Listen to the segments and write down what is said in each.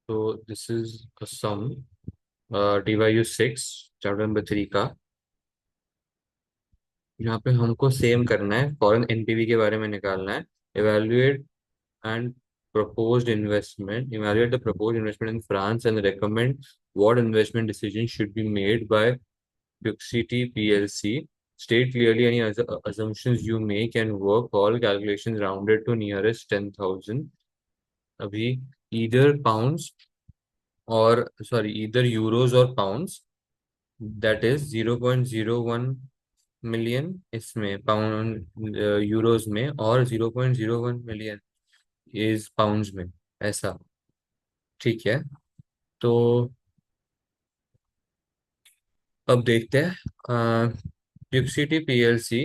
तो this is a sum DYU 6 chapter number 3 का। यहाँ पे हमको सेम करना है, फॉरेन एनपीवी के बारे में निकालना है। Evaluate and proposed investment, evaluate the proposed investment in France and recommend what investment decision should be made by Puxity PLC. State clearly any assumptions you make and work all calculations rounded to nearest 10,000. अभी either pounds और either euros और pounds, that is 0.01 million इसमें pound euros में, और 0.01 million is pounds में, ऐसा। ठीक है। तो अब देखते हैं। Puxty PLC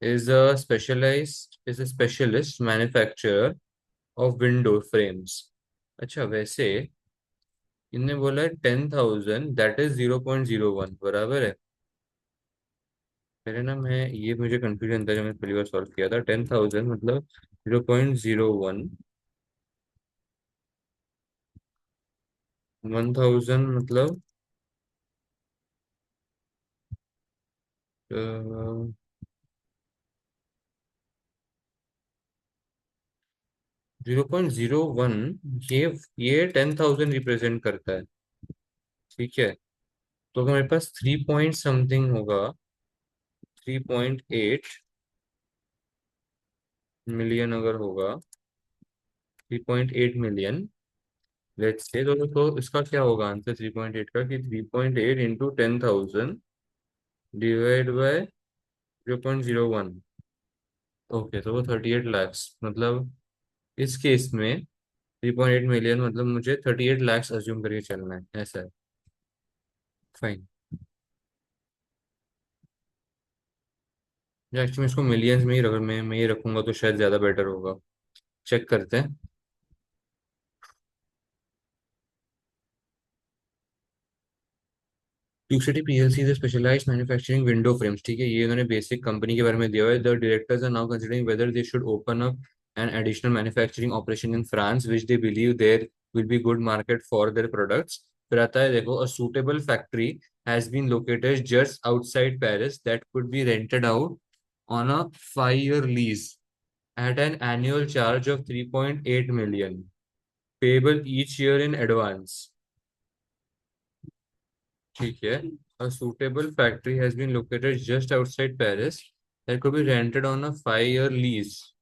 is a specialist manufacturer of window frames. अच्छा, वैसे इनने बोला है 10,000, दैट इज 0.01 बराबर है। पहले ना मैं ये मुझे कंफ्यूजन था जब मैं पहली बार सॉल्व किया था। 10,000 मतलब 0.01, 1,000 मतलब 0.01। ये 10,000 रिप्रेजेंट करता है। ठीक है। तो अगर मेरे पास 3 पॉइंट समथिंग होगा, 3.8 मिलियन अगर होगा, 3.8 मिलियन लेट्स से, तो इसका क्या होगा आंसर 3.8 का, कि 3.8 इंटू 10,000 डिवाइड बाय 0.01। ओके, तो वो 38 लैक्स, मतलब इस केस में 3.8 मिलियन मतलब मुझे 38 लैक्स अज्यूम करके चलना है, ऐसा है। फाइन। एक्चुअली इसको मिलियंस में ही अगर मैं ये रखूंगा तो शायद ज्यादा बेटर होगा। चेक करते हैं। Puxty PLC is specialized manufacturing window frames. ठीक है, ये इन्होंने बेसिक कंपनी के बारे में दिया हुआ है। The directors are now considering whether they should open up an additional manufacturing operation in France which they believe there will be good market for their products. फिर आता है, देखो, a suitable factory has been located just outside Paris that could be rented out on a 5 year lease at an annual charge of 3.8 million payable each year in advance. ठीक है। A suitable factory has been located just outside Paris that could be rented on a 5 year lease.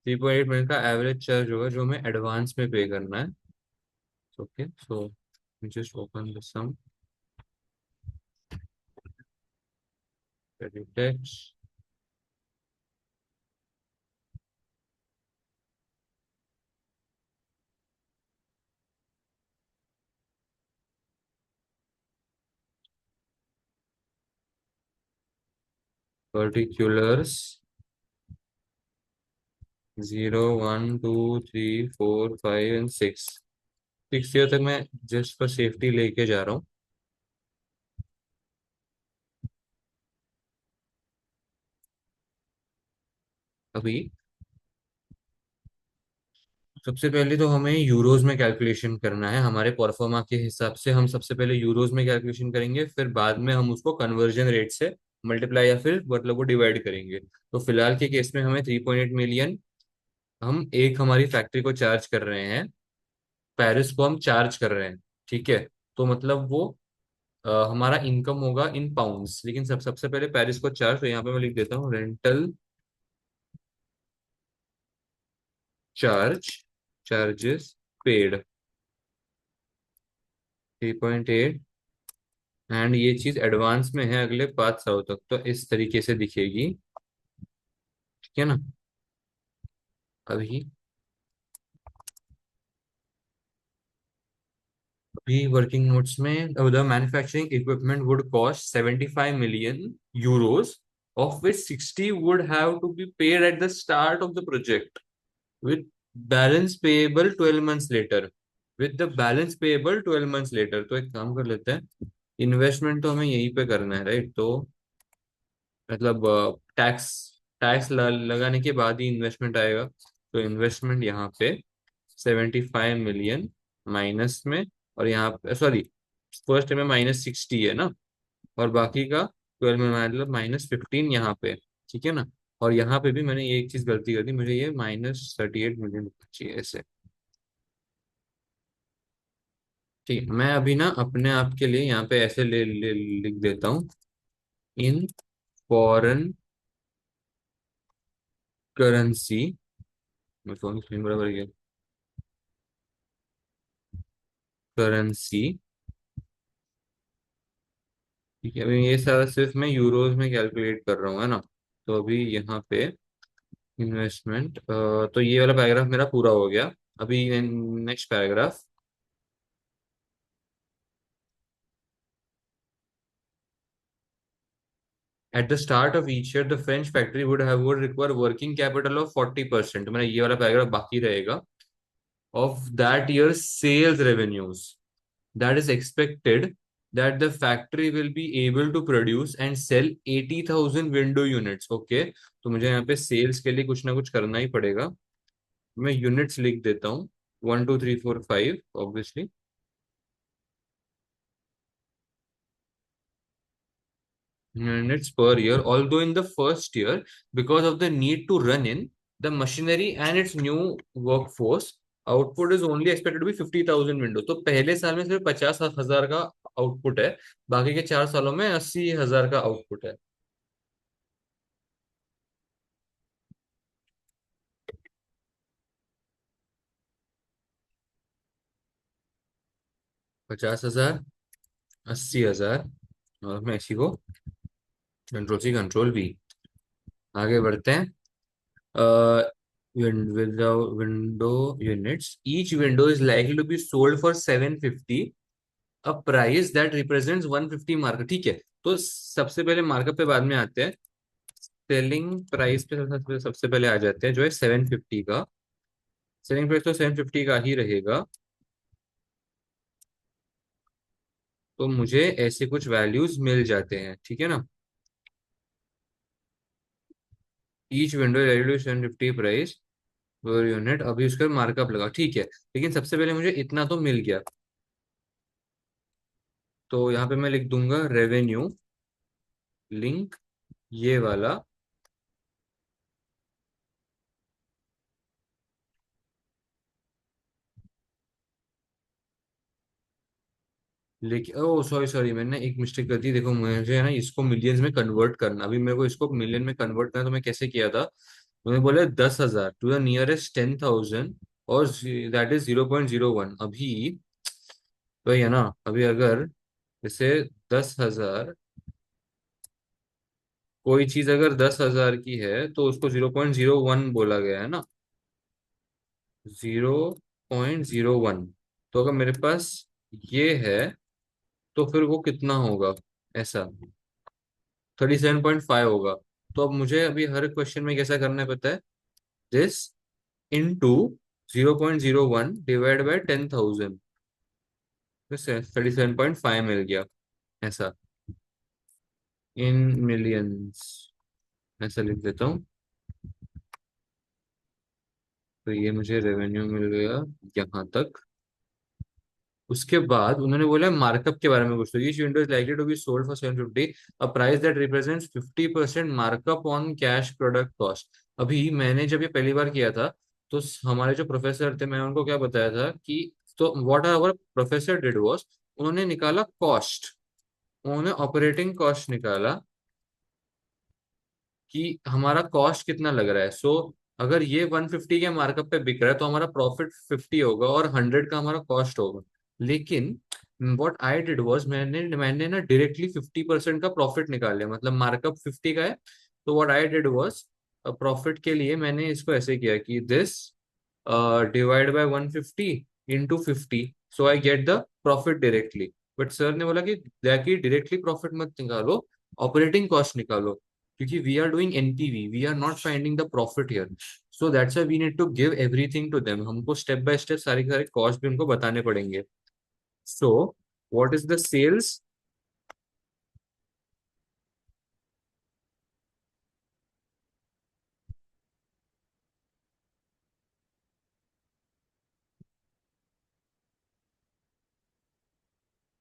3.8 million का average charge होगा जो हमें advance में pay करना है। Okay, so just open the sum, credit tax, particulars 0, 1, 2, 3, 4, 5 and 6। 6 year तक मैं just for safety लेके जा रहा हूँ। अभी सबसे पहले तो हमें यूरोज में कैलकुलेशन करना है। हमारे परफॉर्मा के हिसाब से हम सबसे पहले यूरोज में कैलकुलेशन करेंगे, फिर बाद में हम उसको कन्वर्जन रेट से मल्टीप्लाई या फिर मतलब वो डिवाइड करेंगे। तो फिलहाल के केस में हमें 3.8 मिलियन, हम एक हमारी फैक्ट्री को चार्ज कर रहे हैं, पेरिस को हम चार्ज कर रहे हैं। ठीक है। तो मतलब वो हमारा इनकम होगा इन पाउंड्स, लेकिन सबसे पहले पेरिस को चार्ज, तो यहाँ पे मैं लिख देता हूँ rental charge, charges paid 3.8, and ये चीज एडवांस में है अगले 5 साल तक, तो इस तरीके से दिखेगी। ठीक है ना। अभी अभी वर्किंग नोट्स में, the manufacturing equipment would cost 75 million euros, of which 60 would have to be paid at the start of the project with balance payable 12 months later. With the balance payable 12 months later. तो एक काम कर लेते हैं, investment तो हमें यहीं पे करना है, राइट? तो मतलब टैक्स टैक्स लगाने के बाद ही इन्वेस्टमेंट आएगा। तो इन्वेस्टमेंट यहाँ पे 75 मिलियन माइनस में, और यहाँ पे सॉरी, फर्स्ट में -60 है ना, और बाकी का 12 में मतलब -15 यहाँ पे, ठीक है ना। और यहाँ पे भी मैंने ये एक चीज गलती कर दी, मुझे ये -38 मिलियन लिखना चाहिए ऐसे। ठीक है, मैं अभी ना अपने आप के लिए यहाँ पे ऐसे लिख देता हूँ, इन फॉरेन करेंसी। मैं फोन की स्क्रीन बराबर गया, करेंसी। ठीक है, अभी ये सारा सिर्फ मैं यूरोज में कैलकुलेट कर रहा हूँ, है ना। तो अभी यहाँ पे इन्वेस्टमेंट, तो ये वाला पैराग्राफ मेरा पूरा हो गया। अभी next paragraph. At the start of each year, the French factory would require working capital of 40%, मैंने ये वाला पैराग्राफ बाकी रहेगा, of that year's sales revenues, that is expected that the factory will be able to produce and sell 80,000 window units. Okay, तो मुझे यहाँ पे sales के लिए कुछ ना कुछ करना ही पड़ेगा। मैं यूनिट्स लिख देता हूँ, 1 2 3 4 5 obviously, units per year, although in the first year, because of the need to run in the machinery and its new workforce, output is only expected to be 50,000 window. तो पहले साल में सिर्फ 50,000 का आउटपुट है, बाकी के 4 सालों में 80,000 का आउटपुट है। 50,000, 80,000, और मैं इसी को कंट्रोल सी कंट्रोल भी, आगे बढ़ते हैं। Window units, each window is likely to be sold for 750, a price that represents 150 mark. ठीक है, तो सबसे पहले मार्कअप पे बाद में आते हैं, सेलिंग प्राइस पे सबसे पहले आ जाते हैं, जो है 750 का। सेलिंग प्राइस तो 750 का ही रहेगा। तो मुझे ऐसे कुछ वैल्यूज मिल जाते हैं, ठीक है ना। Each window 750 price per unit, अभी उसका मार्कअप लगा, ठीक है। लेकिन सबसे पहले मुझे इतना तो मिल गया, तो यहाँ पे मैं लिख दूंगा रेवेन्यू लिंक, ये वाला। लेकिन ओ सॉरी सॉरी, मैंने एक मिस्टेक कर दी, देखो मुझे है ना इसको मिलियंस में कन्वर्ट करना, अभी मेरे को इसको मिलियन में कन्वर्ट करना, तो मैं कैसे किया था, मैंने बोला 10,000 टू द नियरेस्ट 10,000, और दैट इज 0.01 अभी। तो है ना, अभी अगर जैसे 10,000, कोई चीज अगर 10,000 की है तो उसको 0.01 बोला गया है ना, 0.01। तो अगर मेरे पास ये है, तो फिर वो कितना होगा, ऐसा 37.5 होगा। तो अब मुझे अभी हर क्वेश्चन में कैसा करना है पता है, दिस इंटू 0.01 डिवाइड बाय 10,000, 37.5 मिल गया, ऐसा इन मिलियंस, ऐसा लिख देता हूँ। तो ये मुझे रेवेन्यू मिल गया यहाँ तक। उसके बाद उन्होंने बोला मार्कअप के बारे में कुछ, तो each window is likely to be sold for 750, a price that represents 50% markup on cash product cost. अभी मैंने जब ये पहली बार किया था, तो हमारे जो प्रोफेसर थे, मैंने उनको क्या बताया था कि, तो what our professor did was, उन्होंने निकाला कॉस्ट, उन्होंने ऑपरेटिंग कॉस्ट निकाला कि हमारा कॉस्ट कितना लग रहा है। सो अगर ये 150 के मार्कअप पे बिक रहा है तो हमारा प्रॉफिट 50 होगा और 100 का हमारा कॉस्ट होगा। लेकिन व्हाट आई डिड वाज, मैंने मैंने ना डायरेक्टली 50% का प्रॉफिट निकाल लिया, मतलब मार्कअप 50 का है। तो what I did was, profit के लिए मैंने इसको ऐसे किया कि this divide by 150 into 50, so I get the profit directly. But sir ने बोला कि जाके डायरेक्टली प्रॉफिट मत निकालो, ऑपरेटिंग कॉस्ट निकालो, क्योंकि we are doing NPV, we are not finding the profit here. So that's why we need to give everything to them, हमको step by step सारे के सारे कॉस्ट भी उनको बताने पड़ेंगे। So what is the sales,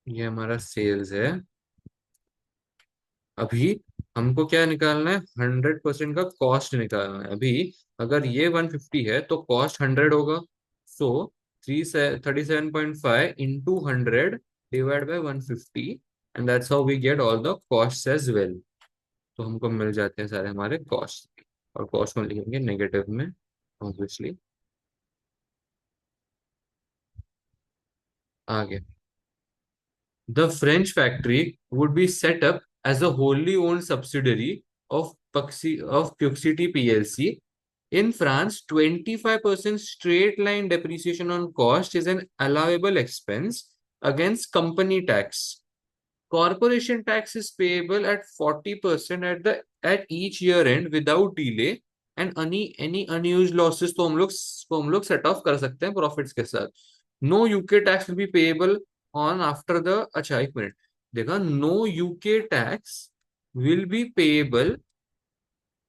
ये हमारा सेल्स है। अभी हमको क्या निकालना है, 100% का कॉस्ट निकालना है। अभी अगर ये 150 है तो कॉस्ट 100 होगा। So 37.5 into 100 divide by 150, and that's how we get all the cost as well. तो हमको मिल जाते हैं सारे हमारे कॉस्ट, और कॉस्ट को लिखेंगे नेगेटिव में ऑब्वियसली। आगे, the French factory would be set up as a wholly owned subsidiary of Puxity PLC. In France, 25% straight line depreciation on cost is an allowable expense against company tax. Corporation tax is payable at 40% at each year end without delay, and any unused losses तो हम लोग set of कर सकते हैं profits के साथ। No UK tax will be payable on after the, अच्छा एक मिनट, देखा, no UK tax will be payable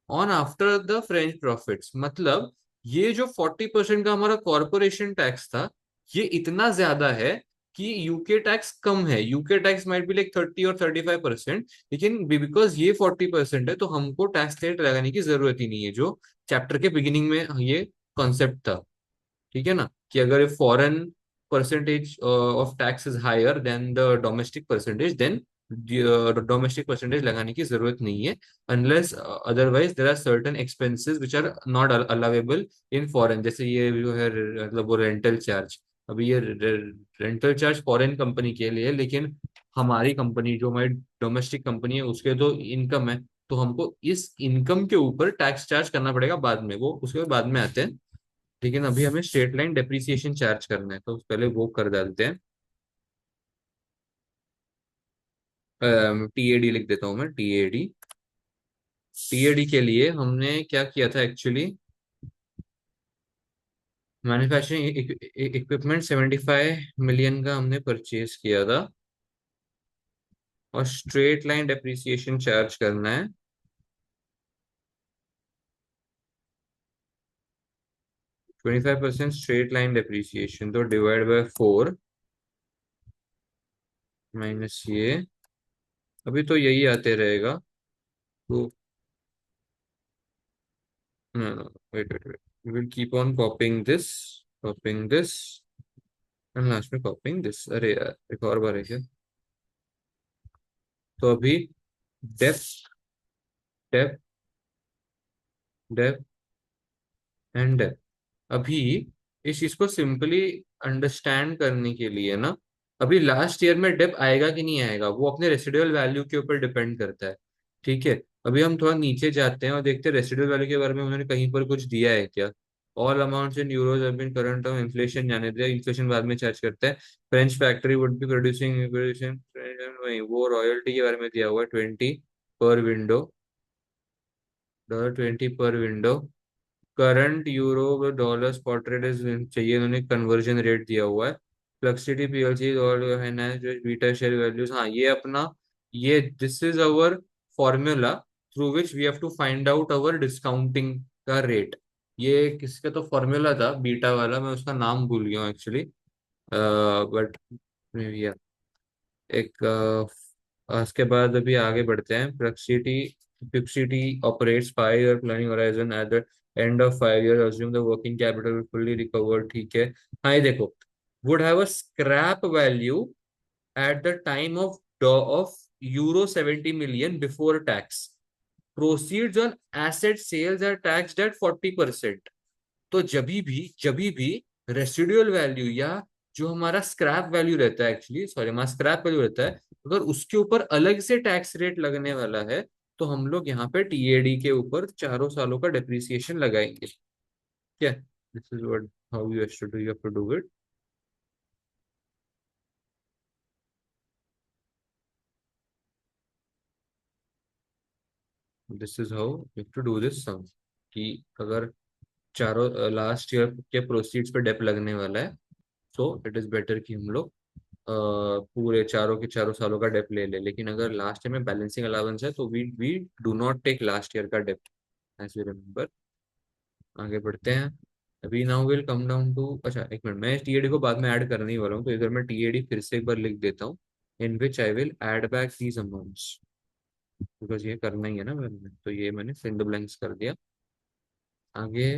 on after the French profits. मतलब ये जो 40% का हमारा कॉरपोरेशन टैक्स था, ये इतना ज्यादा है कि यूके टैक्स कम है। UK tax might be like 30 और 35%, लेकिन बिकॉज ये 40% है तो हमको टैक्स रेट लगाने की जरूरत ही नहीं है, जो चैप्टर के बिगिनिंग में ये कॉन्सेप्ट था। ठीक है ना, कि अगर foreign percentage of tax is higher than the domestic percentage, then domestic percentage लगाने की जरूरत नहीं है, unless otherwise there are certain expenses which are not allowable in foreign. जैसे ये जो है मतलब वो रेंटल चार्ज, अभी ये रेंटल चार्ज फॉरेन कंपनी के लिए है, लेकिन हमारी कंपनी जो हमारी डोमेस्टिक कंपनी है उसके तो इनकम है, तो हमको इस इनकम के ऊपर टैक्स चार्ज करना पड़ेगा बाद में, वो उसके बाद में आते हैं। लेकिन अभी हमें स्ट्रेट लाइन डेप्रिसिएशन चार्ज करना है, तो पहले वो कर डालते हैं। टीएडी लिख देता हूं मैं, टीएडी। टीएडी के लिए हमने क्या किया था एक्चुअली, मैन्युफैक्चरिंग इक्विपमेंट 75 मिलियन का हमने परचेज किया था, और स्ट्रेट लाइन डेप्रिसिएशन चार्ज करना है 25% स्ट्रेट लाइन डेप्रिसिएशन, तो डिवाइड बाय 4 माइनस ये, अभी तो यही आते रहेगा। तो wait wait wait, will keep on copying this and last में कॉपिंग दिस। अरे यार एक और बार है क्या? तो अभी depth, depth, depth and depth. अभी इस चीज को सिंपली अंडरस्टैंड करने के लिए ना, अभी लास्ट ईयर में डेप आएगा कि नहीं आएगा वो अपने रेसिडुअल वैल्यू के ऊपर डिपेंड करता है। ठीक है, अभी हम थोड़ा नीचे जाते हैं और देखते हैं रेसिडुअल वैल्यू के बारे में उन्होंने कहीं पर कुछ दिया है क्या। All amounts in euros have been current of inflation, जाने दिया, इन्फ्लेशन बाद में चार्ज करते हैं। French factory would be producing, वो रॉयल्टी के बारे में दिया हुआ है 20 पर विंडो, $20 पर window. Current euro dollar spot rate is चाहिए, उन्होंने कन्वर्जन रेट दिया हुआ है। फ्लक्सिटी पीएलसी और है ना जो बीटा शेयर वैल्यूज, हाँ ये अपना, ये this is our formula through which we have to find out our discounting का रेट। ये किसका तो फॉर्मूला था बीटा वाला, मैं उसका नाम भूल गया हूँ एक्चुअली, बट एक उसके बाद अभी आगे बढ़ते हैं। Puxty Puxty operates 5 year planning horizon at the end of 5 year assume the working capital fully recovered. ठीक है, हाँ ये देखो, would have a scrap value at the time of euro 70 million before tax, proceeds on asset sales are taxed at 40%। तो जभी भी residual value या जो हमारा स्क्रैप वैल्यू रहता है, एक्चुअली सॉरी हमारा स्क्रैप वैल्यू रहता है, अगर उसके ऊपर अलग से टैक्स रेट लगने वाला है, तो हम लोग यहाँ पे टीएडी के ऊपर चारों सालों का डेप्रिसिएशन लगाएंगे। क्या, this is what how you have to do, you have to do it. This is how you have to do this sum, कि अगर चारों लास्ट ईयर के प्रोसीड्स पे डेप लगने वाला है, सो इट इज बेटर कि हम लोग पूरे चारों के चारों सालों का डेप ले ले। लेकिन अगर लास्ट ईयर में बैलेंसिंग अलाउंस है तो we do not take last year का डेप, एज यू रिमेम्बर। आगे बढ़ते हैं। अभी now will come down to, अच्छा एक मिनट, मैं टीएडी को बाद में ऐड करने ही वाला हूँ, तो इधर मैं टीएडी फिर से एक बार लिख देता हूँ। In which I will add back these amounts, because ये करना ही है ना मैंने, तो ये मैंने फिल द ब्लैंक्स कर दिया। आगे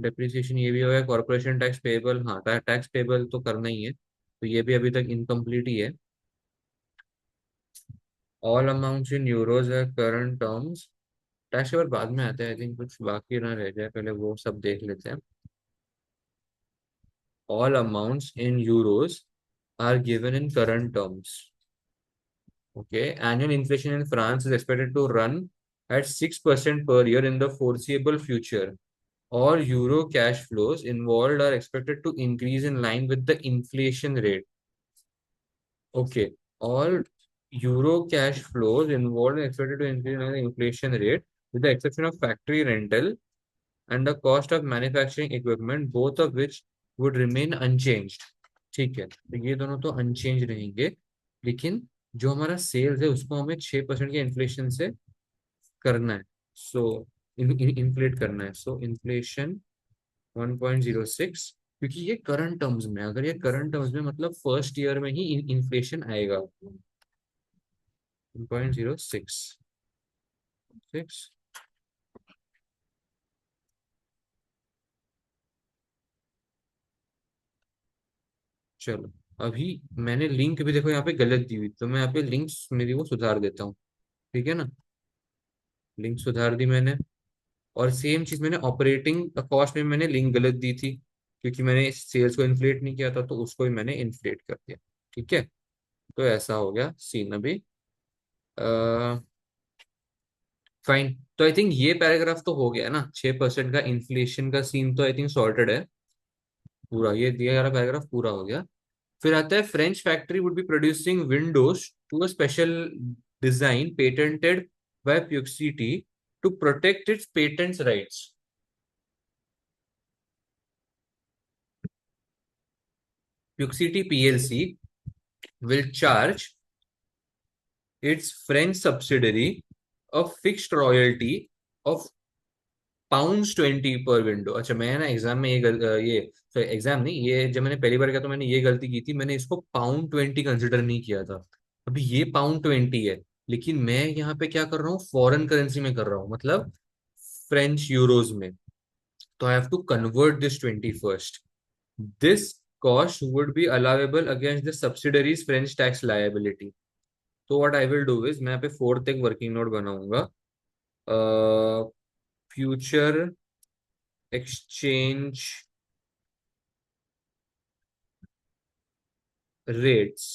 डेप्रिसिएशन ये भी हो गया, कॉर्पोरेशन टैक्स पेबल, हाँ टैक्स पेबल तो करना ही है, तो ये भी अभी तक इनकम्प्लीट ही है। ऑल अमाउंट्स इन यूरोज है करंट टर्म्स, टैक्स पेबल बाद में आते हैं, आई थिंक कुछ बाकी ना रह जाए, पहले वो सब देख लेते हैं। All amounts in euros are given in current terms. Okay, annual inflation in France is expected to run at 6% per year in the foreseeable future. All euro cash flows involved are expected to increase in line with the inflation rate. Okay, all euro cash flows involved are expected to increase in line with the inflation rate, with the exception of factory rental and the cost of manufacturing equipment, both of which would remain unchanged. ठीक है, तो ये दोनों तो unchange रहेंगे, लेकिन जो हमारा सेल्स है उसको हमें 6% के इन्फ्लेशन से करना है। सो इन्फ्लेट करना है, सो इन्फ्लेशन 1.06, क्योंकि ये करंट टर्म्स में, अगर ये करंट टर्म्स में मतलब फर्स्ट ईयर में ही इन्फ्लेशन आएगा। 1.06 सिक्स। चलो, अभी मैंने लिंक भी देखो यहाँ पे गलत दी हुई, तो मैं यहाँ पे लिंक्स मेरी वो सुधार देता हूँ, ठीक है ना। लिंक सुधार दी मैंने, और सेम चीज मैंने ऑपरेटिंग कॉस्ट में मैंने लिंक गलत दी थी, क्योंकि मैंने सेल्स को इन्फ्लेट नहीं किया था, तो उसको भी मैंने इन्फ्लेट कर दिया। ठीक है, तो ऐसा हो गया सीन अभी। फाइन, तो आई थिंक ये पैराग्राफ तो हो गया ना, 6% का इन्फ्लेशन का सीन तो आई थिंक सॉर्टेड है पूरा, ये दिया गया पैराग्राफ पूरा हो गया। फिर आता है French factory would be producing windows to a special design patented by Puxty to protect its patents rights. Puxty PLC will charge its French subsidiary a fixed royalty of £20 पर विंडो। अच्छा, मैं ना एग्जाम में ये sorry exam नहीं, ये जब मैंने पहली बार किया तो मैंने ये गलती की थी, मैंने इसको £20 कंसिडर नहीं किया था। अभी ये £20 है, लेकिन मैं यहाँ पे क्या कर रहा हूँ, फॉरेन करेंसी में कर रहा हूँ, मतलब फ्रेंच यूरोज में। तो I have to convert this 21st। This cost would be allowable against the subsidiaries French tax liability. तो what I will do is, मैं यहाँ पे फोर्थ एक वर्किंग नोट बनाऊंगा, फ्यूचर एक्सचेंज रेट्स।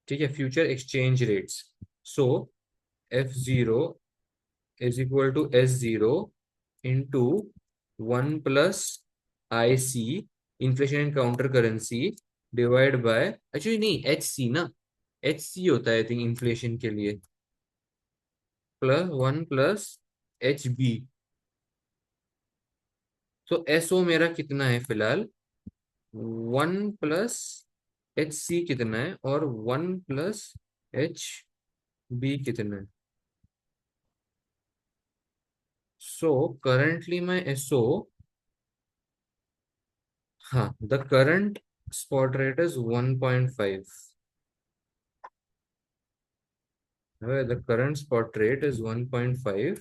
ठीक है, future exchange rates. So F0 is equal to S0 into 1 plus IC, inflation in counter currency, divide by, actually नहीं, HC ना, HC होता है आई थिंक इन्फ्लेशन के लिए, प्लस 1 प्लस HB। तो SO मेरा कितना है फिलहाल, 1 प्लस HC कितना है, और 1 प्लस HB कितना है। सो करंटली मैं SO, हाँ the current spot rate is 1.5, the current spot rate is 1.5।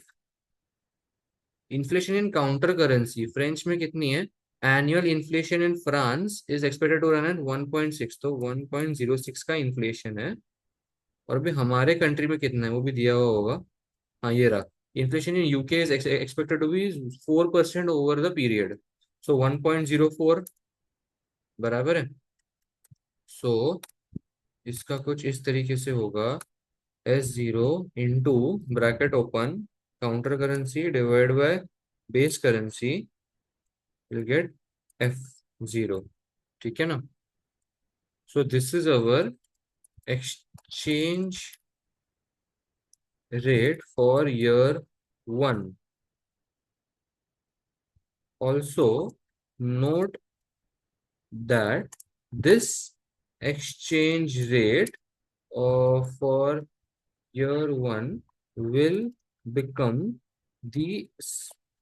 Inflation in counter currency French में कितनी है, annual inflation in France is expected to run at 1.6, तो 1.06 का इन्फ्लेशन है। और अभी हमारे कंट्री में कितना है वो भी दिया हुआ होगा, हाँ ये रहा। Inflation in UK is expected to be 4% over the period, so 1.04 बराबर है। सो इसका कुछ इस तरीके से होगा, S0 into bracket open counter currency divide by base currency will get F0। ठीक है ना। So this is our exchange rate for year 1. Also, note that this exchange rate for year 1 will become the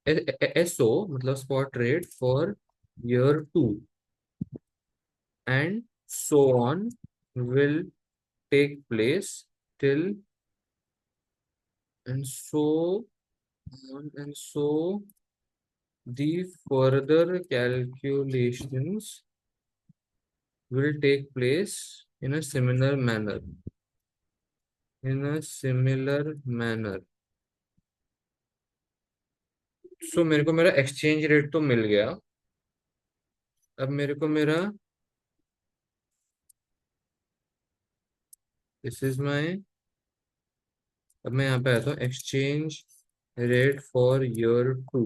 SO, मतलब spot rate for year 2, and so on will take place till and so on and so the further calculations will take place in a similar manner. In a similar manner. सो मेरे को मेरा exchange rate तो मिल गया। अब मेरे को मेरा this is my अब मैं यहाँ पे आता हूँ exchange rate for year 2।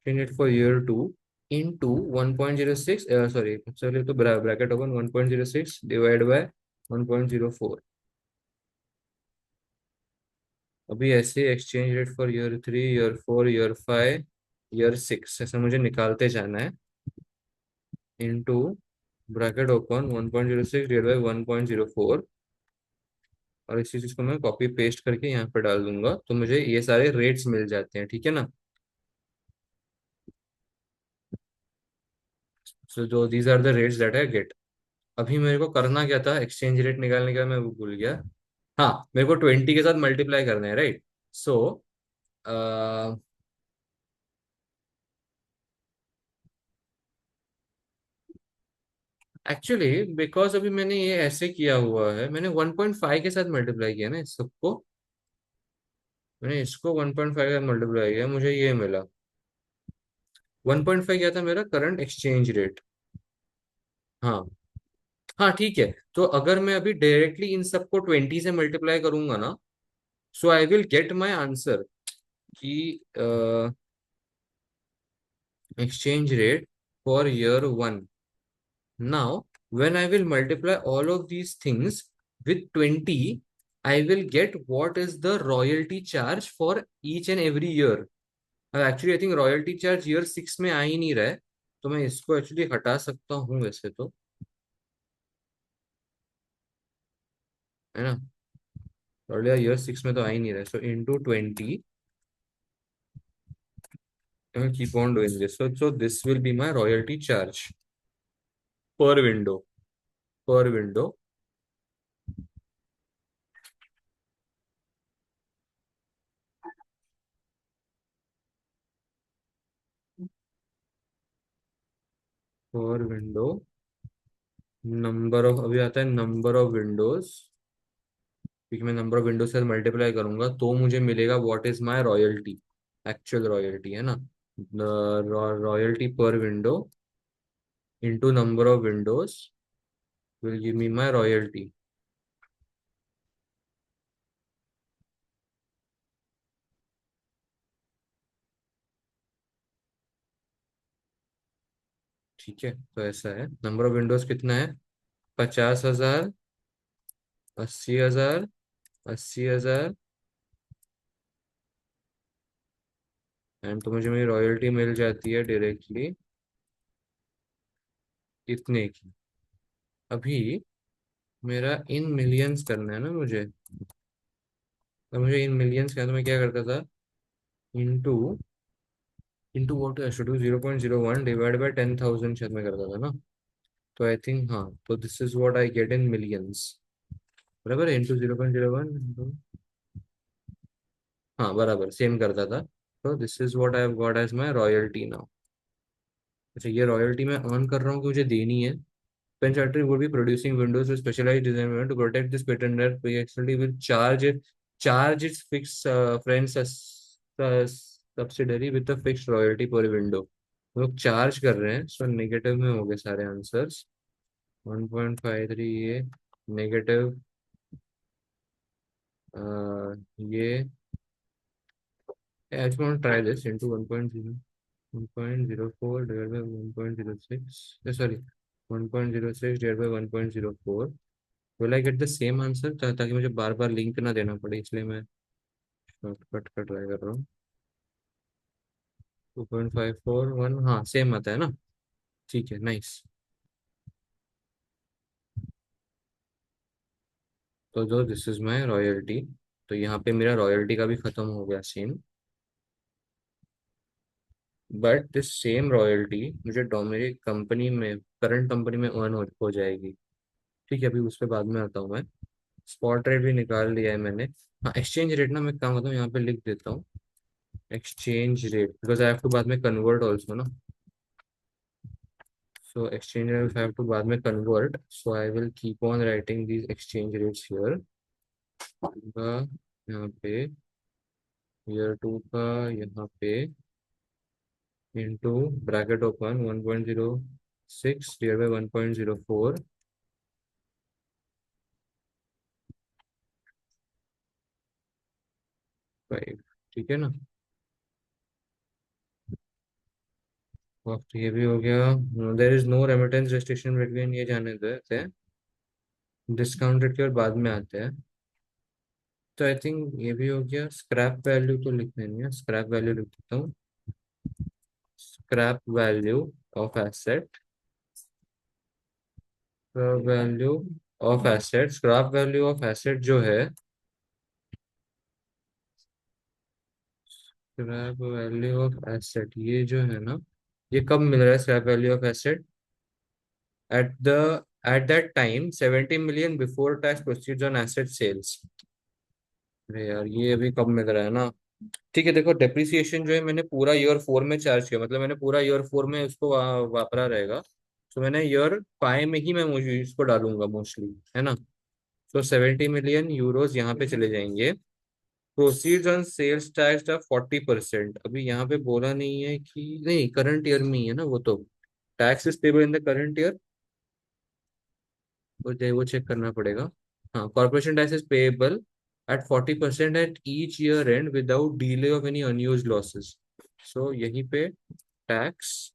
Exchange rate for year 2 into 1.06 sorry sorry तो ब्रैकेट ओपन 1.06 डिवाइड बाय 1.04। अभी ऐसे exchange rate for year 3 year 4 year 5 year 6 ऐसा मुझे निकालते जाना है। Into bracket open 1.06 divide by 1.04 और इसी चीज को मैं कॉपी पेस्ट करके यहाँ पे डाल दूंगा तो मुझे ये सारे रेट्स मिल जाते हैं। ठीक है ना। सो जो these are the rates that I get. अभी मेरे को करना क्या था एक्सचेंज रेट निकालने का मैं वो भूल गया। हाँ मेरे को 20 के साथ मल्टीप्लाई करना है राइट। सो एक्चुअली बिकॉज अभी मैंने ये ऐसे किया हुआ है मैंने 1.5 के साथ मल्टीप्लाई किया ना इस सबको। मैंने इसको 1.5 के साथ मल्टीप्लाई किया मुझे ये मिला 1.5 क्या था मेरा करंट एक्सचेंज रेट। हाँ हाँ ठीक है। तो अगर मैं अभी डायरेक्टली इन सबको 20 से मल्टीप्लाई करूंगा ना so I will get my answer कि exchange rate for year 1. Now, when I will multiply all of these things with 20, I will get what is the royalty charge for each and every year. Actually, I think royalty charge year 6 में आ ही नहीं रहा है तो मैं इसको actually हटा सकता हूँ वैसे तो है ना। ईयर 6 में तो आ ही नहीं रहा है so into 20 I will keep on doing this. So this will be my royalty charge per window. Per window. Per window number of अभी आता है नंबर ऑफ विंडोज क्योंकि मैं नंबर ऑफ विंडोज से मल्टीप्लाई करूंगा तो मुझे मिलेगा what is my royalty. Actual royalty है ना। रॉयल्टी पर window into number of Windows will give me my royalty. ठीक है तो ऐसा है नंबर ऑफ विंडोज कितना है 50,000 80,000 80,000 एंड तो मुझे मेरी रॉयल्टी मिल जाती है डायरेक्टली इतने की। अभी मेरा इन मिलियंस करना है ना मुझे। तो मुझे इन मिलियंस का तो मैं क्या करता था into into what should do 0.01 divide by 10,000 शायद मैं करता था ना। तो आई थिंक हाँ तो this is what I get in millions बराबर है इंटू 0.01 हाँ बराबर सेम करता था। तो this is what I have got as my royalty now. अच्छा ये रॉयल्टी मैं अर्न कर रहा हूँ कि मुझे देनी है। Pen Factory would be producing windows with specialized design to protect this patent that PXLT will charge its fixed friends subsidiary with a fixed royalty per window। लोग चार्ज कर रहे हैं सो नेगेटिव में हो गए सारे आंसर्स। 1.53 ये negative ये I just want to try this into 1.04 divided by 1.06 sorry 1.06 divided by 1.04 will I get the same answer ताकि मुझे बार बार लिंक ना देना पड़े इसलिए मैं शॉर्टकट का ट्राई कर रहा हूँ। 2.541 हाँ सेम आता है ना। ठीक है नाइस। तो जो दिस इज माय रॉयल्टी तो यहाँ पे मेरा रॉयल्टी का भी खत्म हो गया scene. But this same royalty मुझे मेरी कंपनी में, करंट कंपनी में अर्न हो जाएगी। ठीक है, अभी उस पर बाद में आता हूँ मैं। स्पॉट रेट भी निकाल लिया है मैंने। हाँ, एक्सचेंज रेट ना मैं काम करता हूँ, यहाँ पे लिख देता हूँ। Exchange rate because I have to बाद में कन्वर्ट ऑल्सो ना। So exchange rate I have to बाद में convert, so I will keep on writing these exchange rates here. यहाँ पे ईयर टू का, यहाँ पे into bracket open 1.06 divide by 1.04 5। ठीक है ना। वक्त ये भी हो गया। There is no remittance restriction between, ये जाने देते हैं। डिस्काउंट रेट के बाद में आते हैं। तो आई थिंक ये भी हो गया। स्क्रैप वैल्यू तो लिखना नहीं है, स्क्रैप वैल्यू लिख देता हूँ। Scrap value of asset, value of asset, scrap value of asset जो है, स्क्रैप वैल्यू ऑफ एसेट ये जो है ना, ये कब मिल रहा है scrap value of asset? At the at that time 70 million before tax proceeds on asset sales. अरे यार, ये अभी कब मिल रहा है ना। ठीक है, देखो डेप्रिसिएशन जो है मैंने पूरा ईयर 4 में चार्ज किया, मतलब मैंने पूरा ईयर 4 में उसको वापरा रहेगा। तो मैंने ईयर 5 में ही मैं मुझे इसको डालूंगा मोस्टली, है ना। तो 70 million euros यहाँ पे चले जाएंगे। Proceeds on sales tax of 40%। अभी यहाँ पे बोला नहीं है कि नहीं, करंट ईयर में ही है ना वो तो। Tax is payable in the current year, वो चेक करना पड़ेगा। हाँ, corporation tax is payable at 40% at each year end without delay of any unused losses. So यहीं पे टैक्स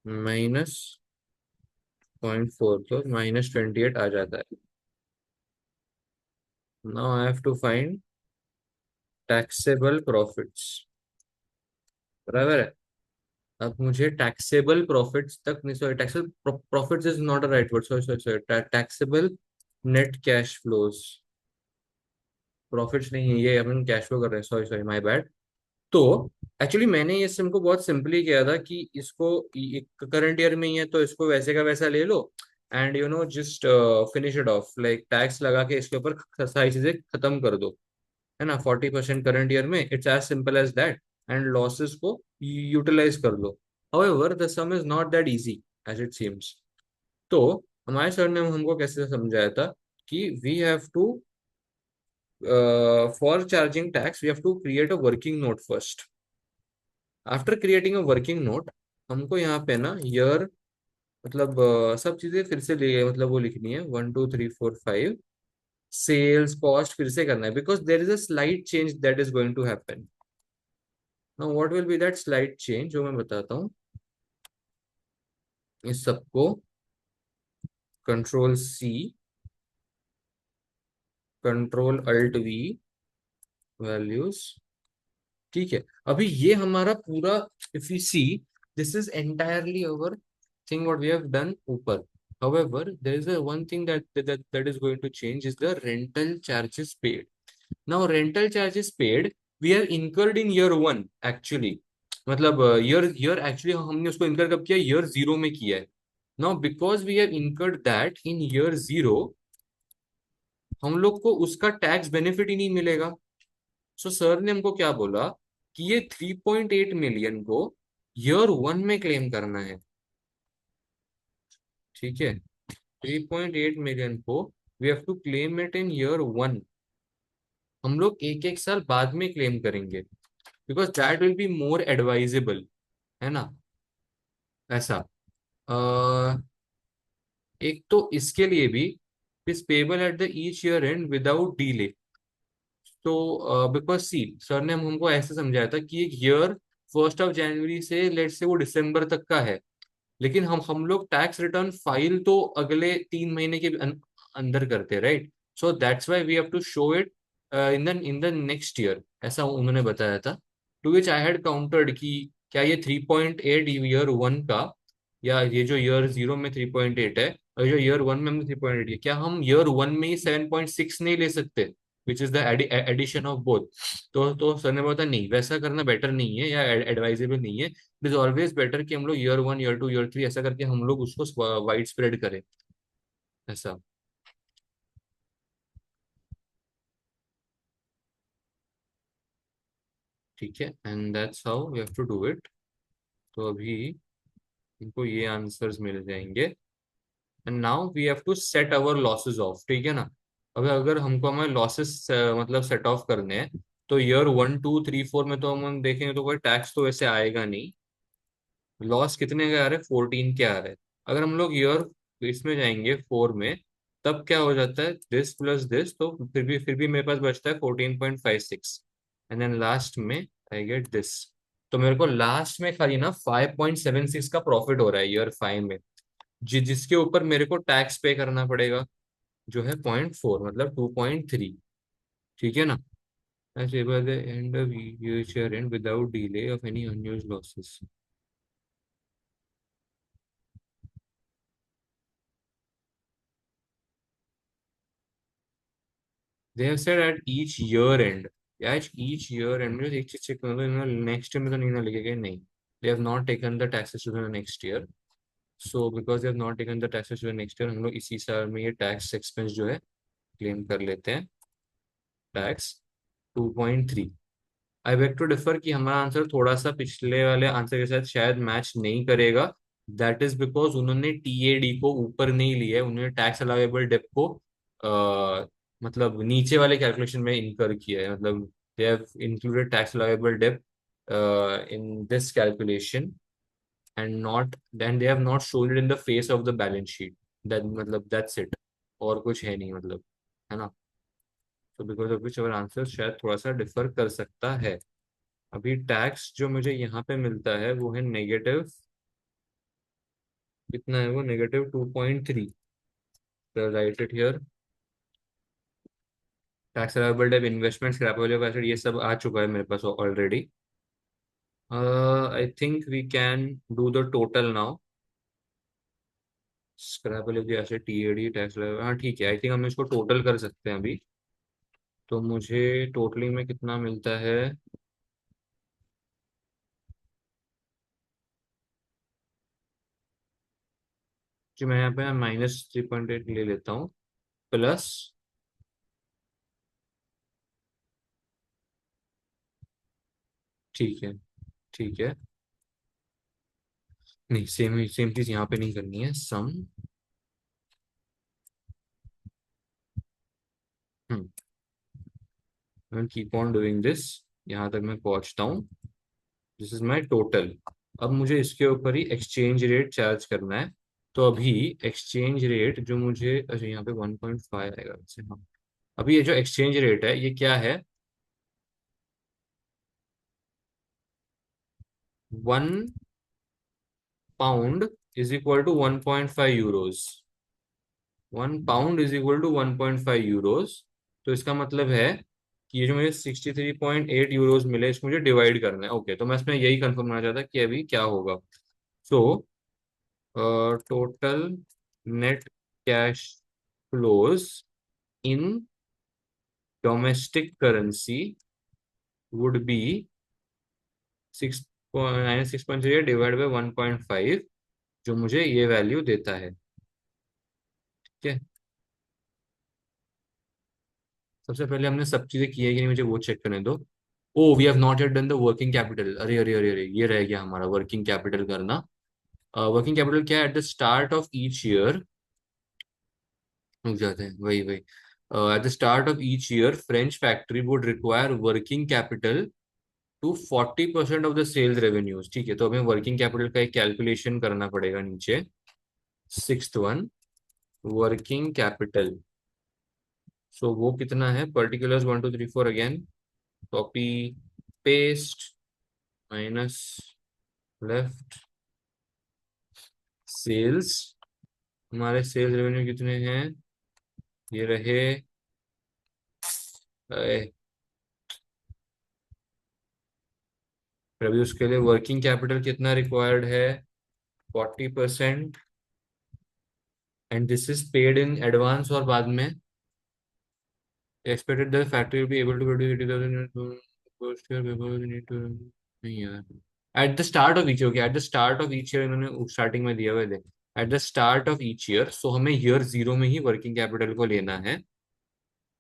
-0.4, तो -28 आ जाता है। Now I have to find taxable profits. बराबर है। अब मुझे टैक्सेबल प्रॉफिट्स तक नहीं, sorry, taxable profits is not a right word, sorry sorry sorry, taxable net cash flows. Profits नहीं है ये, अपन कैश फ्लो कर रहे हैं, सॉरी सॉरी, माय बैड। तो एक्चुअली मैंने ये सिम को बहुत सिंपली किया था कि इसको करंट ईयर में ही है तो इसको वैसे का वैसा ले लो, and just finish it off, like tax लगा के इसके ऊपर सारी चीजें खत्म कर दो, है ना। 40% करंट ईयर में, it's as simple as that. And losses को यूटिलाइज कर लो। However the sum is not that easy as it seems. तो हमारे सर ने हमको कैसे समझाया था कि we have to, for charging tax we have to create a working note first. After creating a working note, हमको यहाँ पे ना ईयर, मतलब सब चीजें फिर से मतलब वो लिखनी है, 1 2 3 4 5। सेल्स कॉस्ट फिर से करना है because there is a slight change that is going to happen. Now what will be that slight change, जो मैं बताता हूँ। इस सबको control C, control Alt V, values. ठीक है, अभी ये हमारा पूरा, if you see, this is entirely our thing what we have done ऊपर। However, there is a one thing that is going to change is the rental charges paid. Now, rental charges paid we have incurred in year 1 actually, मतलब year year actually हमने उसको इनकर कब किया, year 0 में किया है। Now because we have incurred that in year 0, हम लोग को उसका टैक्स बेनिफिट ही नहीं मिलेगा। सो सर ने हमको क्या बोला कि ये 3.8 मिलियन को ईयर 1 में क्लेम करना है। ठीक है, 3.8 मिलियन को we have to claim it in year 1। हम लोग एक एक साल बाद में क्लेम करेंगे because that will be more advisable, है ना। ऐसा, एक तो इसके लिए भी is payable at the each year end without delay. तो बिकॉज सी, सर ने हमको ऐसे समझाया था कि एक ईयर 1 जनवरी से लेट से वो दिसंबर तक का है, लेकिन हम लोग टैक्स रिटर्न फाइल तो अगले 3 महीने के अंदर करते हैं, right. So that's why we have to show it in the next year, ऐसा उन्होंने बताया था। To which I had countered कि क्या ये 3.8 ईयर 1 का, या ये जो ईयर 0 में 3.8 है और जो ईयर 1 में हमने 3.8 है, क्या हम ईयर 1 में ही 7.6 नहीं ले सकते? Which is the addition of both. तो सर ने बोला नहीं, वैसा करना बेटर नहीं है या एडवाइजेबल नहीं है। इट इज ऑलवेज बेटर कि हम लोग ईयर 1 ईयर 2 ईयर 3 ऐसा करके हम लोग उसको वाइड स्प्रेड करें, ऐसा। ठीक है, and that's how we have to do it. तो अभी इनको ये आंसर्स मिल जाएंगे, and now we have to set our losses off, ठीक है ना। अब अगर हमको हमारे लॉसेस मतलब सेट ऑफ करने हैं, तो ईयर 1 2 3 4 में तो हम देखेंगे तो कोई टैक्स तो वैसे आएगा नहीं। लॉस कितने का आ रहा है, 14 के आ रहा है। अगर हम लोग ईयर इसमें जाएंगे 4 में, तब क्या हो जाता है, दिस प्लस दिस, तो फिर भी मेरे पास बचता है 14.56, एंड देन लास्ट में आई गेट दिस। तो मेरे को लास्ट में खाली ना 5.76 का प्रॉफिट हो रहा है ईयर 5 में, जिसके ऊपर मेरे को टैक्स पे करना पड़ेगा, जो है 0.4, मतलब 2.3। ठीक है ना। As able the end of year end without delay of any unused losses. They have said at each year end. Yeah, at each year end मुझे एक चीज चेक करना था, इन्होंने नेक्स्ट ईयर में तो नहीं ना लिखेगा, नहीं। They have not taken the taxes to the next year. So because they have not taken the taxes to the next year, हम लोग इसी साल में ये टैक्स एक्सपेंस जो है क्लेम कर लेते हैं, tax 2.3। I beg to differ कि हमारा आंसर थोड़ा सा पिछले वाले आंसर के साथ शायद मैच नहीं करेगा। दैट इज बिकॉज उन्होंने टीएडी को ऊपर नहीं लिया है, उन्होंने टैक्स अलाउेबल डेप को मतलब नीचे वाले कैलकुलेशन में इनकर किया है, मतलब they have included tax allowable dep in this calculation, and not then they have not shown it in the face of the balance sheet. That मतलब दैट्स इट, और कुछ है नहीं, मतलब, है ना। तो because of which our answer शायद थोड़ा सा डिफर कर सकता है। अभी टैक्स जो मुझे यहाँ पे मिलता है वो है नेगेटिव, कितना है वो, -2.3। Write it here. Tax allowable debt, investment, scrapable asset, ये सब आ चुका है मेरे पास already. I think we can do the total now. Scrapable asset, TAD, tax, हाँ ठीक है, आई थिंक हम इसको टोटल कर सकते हैं अभी। तो मुझे टोटलिंग में कितना मिलता है, जी मैं यहाँ पे -3.8 ले लेता हूँ, प्लस, ठीक है, ठीक है। नहीं, सेम सेम चीज यहाँ पे नहीं करनी है, सम। कीप ऑन डूइंग दिस, यहाँ तक मैं पहुंचता हूँ। This is my total. अब मुझे इसके ऊपर ही एक्सचेंज रेट चार्ज करना है। तो अभी एक्सचेंज रेट जो मुझे, अच्छा यहाँ पे 1.5 आएगा वैसे, हाँ। अभी ये जो एक्सचेंज रेट है ये क्या है, 1 pound is equal to 1.5 euros. 1 pound is equal to 1.5 euros. तो इसका मतलब है कि ये जो मुझे 63.8 यूरोज मिले, इसको मुझे डिवाइड करना है। ओके, तो मैं इसमें यही कंफर्म करना चाहता कि अभी क्या होगा। So total net cash flows in domestic currency would be 6 -6.3 divide by 1.5, जो मुझे ये वैल्यू देता है। ठीक है। सबसे पहले हमने सब चीजें की है कि नहीं, मुझे वो चेक करने दो। Oh, we have not yet done the working capital. अरे अरे अरे अरे, ये रह गया हमारा वर्किंग कैपिटल करना। वर्किंग कैपिटल क्या है, at the start of each year, रुक जाते हैं, वही वही। At the start of each year French factory would require working capital to 40% of the sales revenues. ठीक है, तो हमें वर्किंग कैपिटल का एक कैलकुलेशन करना पड़ेगा नीचे। Sixth one, working capital. सो वो कितना है, particulars 1 2 3 4 again, copy paste, minus left, sales. हमारे सेल्स रेवेन्यू कितने हैं, ये रहे, अरे, फिर अभी उसके लिए वर्किंग कैपिटल कितना रिक्वायर्ड है, 40%, and this is paid in advance और बाद में expected the factory will be able to produce 80,000 first year before we need to, नहीं यार, at the start of each, okay, at the start of each year इन्होंने starting में दिया हुआ है, at the start of each year, so हमें year zero में ही working capital को लेना है।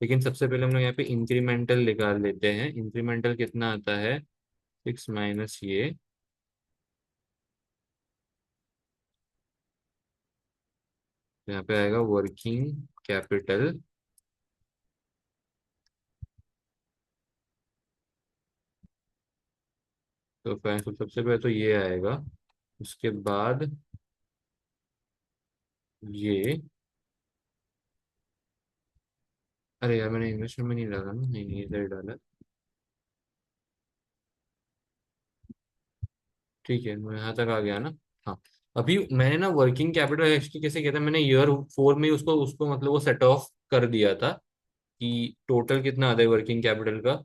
लेकिन सबसे पहले हम लोग यहाँ पे इंक्रीमेंटल निकाल लेते हैं। इंक्रीमेंटल कितना आता है, 6 माइनस ये, यहाँ पे आएगा वर्किंग कैपिटल। तो सबसे पहले तो ये आएगा, उसके बाद ये, अरे यार मैंने इन्वेस्टमेंट में नहीं डाला ना, नहीं नहीं इधर डाला। ठीक है, मैं यहाँ तक आ गया ना। हाँ, अभी मैंने ना वर्किंग कैपिटल एक्चुअली कैसे किया था, मैंने ईयर फोर में उसको उसको मतलब वो सेट ऑफ कर दिया था कि टोटल कितना आता है वर्किंग कैपिटल का।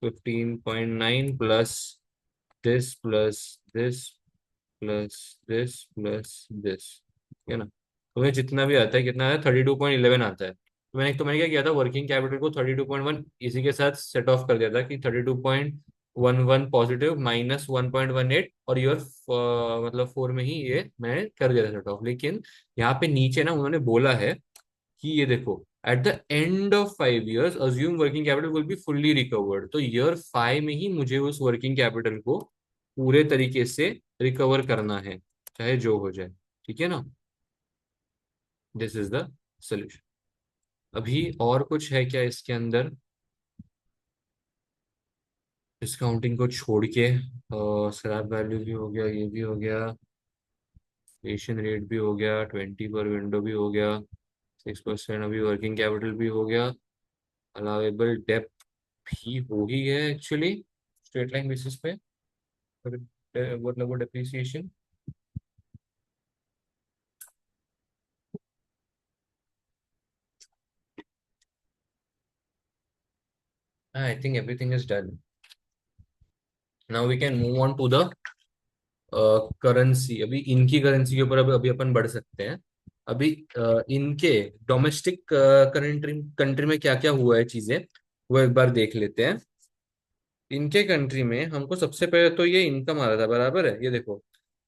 15.9 plus this plus this plus this plus this, ठीक है ना। तो मुझे जितना भी आता है, कितना आता है, 32.11 आता है। तो मैंने क्या किया था, वर्किंग कैपिटल को 32.1 इसी के साथ सेट ऑफ कर दिया था कि 32.11 पॉजिटिव माइनस 1.18, और ईयर मतलब फोर में ही ये मैंने कर दिया था सेट ऑफ। लेकिन यहाँ पे नीचे ना उन्होंने बोला है कि ये देखो, eight the end of 5 years assume working capital will be fully recovered. तो ईयर फाइव में ही मुझे उस वर्किंग कैपिटल को पूरे तरीके से रिकवर करना है, चाहे जो हो जाए। ठीक है ना, दिस इज द सोल्यूशन। अभी और कुछ है क्या इसके अंदर, डिस्काउंटिंग को छोड़ के? स्क्रैप वैल्यू भी हो गया, ये भी हो गया, एशियन रेट भी हो गया, 20 पर विंडो भी हो गया, 6%, अभी वर्किंग कैपिटल भी हो गया, अलाउेबल डेप्थ भी हो ही है एक्चुअली स्ट्रेट लाइन बेसिस पे, मतलब वो depreciation. I think everything is done. Now we can move on to the currency. अभी इनकी करेंसी के ऊपर अभी अभी अपन बढ़ सकते हैं। अभी इनके डोमेस्टिक कंट्री कंट्री में क्या क्या हुआ है चीजें, वो एक बार देख लेते हैं। इनके कंट्री में हमको सबसे पहले तो ये इनकम आ रहा था, बराबर है, ये देखो,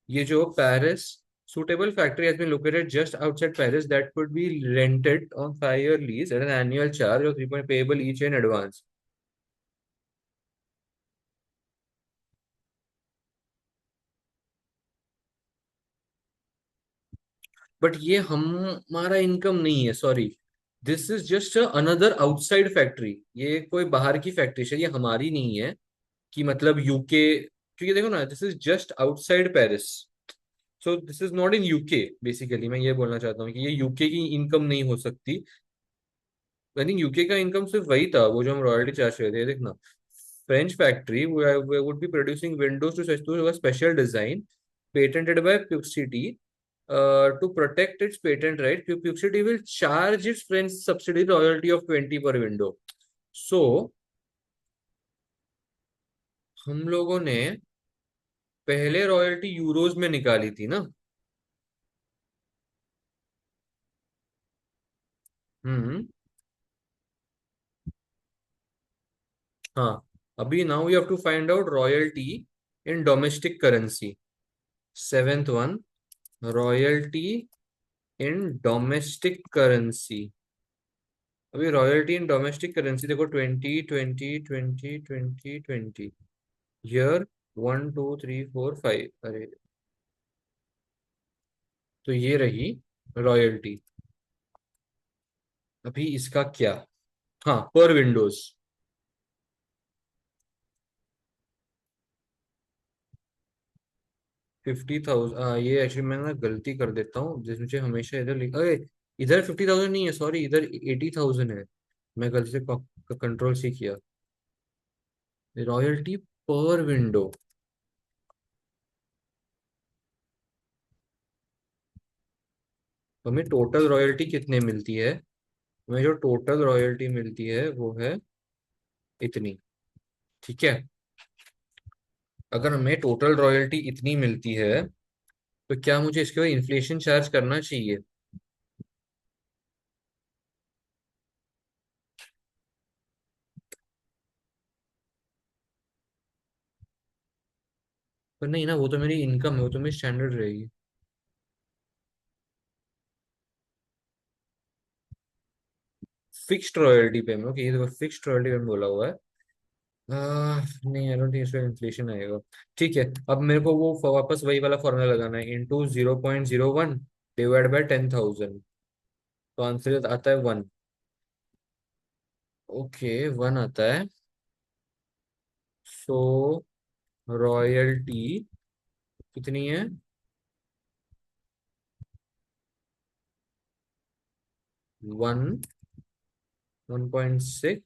ये जो Paris suitable factory has been located just outside Paris that could be rented on 5 year lease at an annual charge of 3 point payable each in advance. But ये हमारा इनकम नहीं है, sorry, this is just another outside factory. ये कोई बाहर की factory है, ये हमारी नहीं है कि मतलब यूके, क्योंकि देखो ना, this is just outside Paris, so this is not in UK. Basically मैं ये बोलना चाहता हूँ कि ये यूके की इनकम नहीं हो सकती। आई थिंक यूके का इनकम सिर्फ वही था, वो जो हम रॉयल्टी चार्ज कर रहे थे, देखना, French factory would be producing windows to a special design patented by Puxity, to protect its patent right. Puxity will charge its French subsidiary royalty of 20 per window. So हम लोगों ने पहले royalty euros में निकाली थी ना। Hmm. हाँ, अभी now we have to find out royalty in domestic currency. Seventh one, royalty in domestic currency. अभी रॉयल्टी इन डोमेस्टिक करेंसी देखो, 20 20 20 20 20 ईयर 1 2 3 4 5, अरे, तो ये रही रॉयल्टी। अभी इसका क्या, हाँ, पर विंडोज 50,000। ये एक्चुअली मैं ना गलती कर देता हूँ, जिस मुझे हमेशा इधर लिख, अरे, इधर 50,000 नहीं है, सॉरी, इधर 80,000 है। मैं गलती से कंट्रोल सी किया। रॉयल्टी पर विंडो, हमें टोटल रॉयल्टी कितने मिलती है? हमें जो टोटल रॉयल्टी मिलती है वो है इतनी, ठीक है। अगर हमें टोटल रॉयल्टी इतनी मिलती है, तो क्या मुझे इसके ऊपर इन्फ्लेशन चार्ज करना चाहिए? पर नहीं ना, वो तो मेरी इनकम है, वो तो मेरी स्टैंडर्ड रहेगी। फिक्स्ड रॉयल्टी पे ओके, ये देखो फिक्स्ड रॉयल्टी पे बोला हुआ है। नहीं, आई डोंट थिंक इसमें इन्फ्लेशन आएगा। ठीक है, अब मेरे को वो वापस वही वाला फॉर्मूला लगाना है, इंटू 0.01 डिवाइड बाय 10,000। तो आंसर आता है 1। ओके, 1 आता है। सो रॉयल्टी कितनी है? 1, 1.6।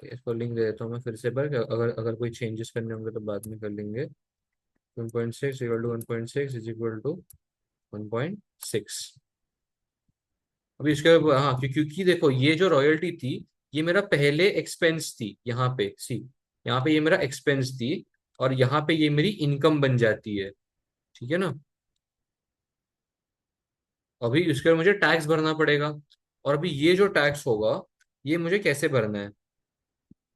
इसको लिंक दे देता हूँ मैं फिर से, पर अगर अगर कोई चेंजेस करने होंगे तो बाद में कर लेंगे। 1.6 equal to 1.6 is equal to 1.6। अभी इसके, हाँ, क्योंकि देखो ये जो रॉयल्टी थी, ये मेरा पहले एक्सपेंस थी, यहाँ पे सी, यहाँ पे ये मेरा एक्सपेंस थी, और यहाँ पे ये मेरी इनकम बन जाती है। ठीक है ना? अभी इसके मुझे टैक्स भरना पड़ेगा, और अभी ये जो टैक्स होगा, ये मुझे कैसे भरना है?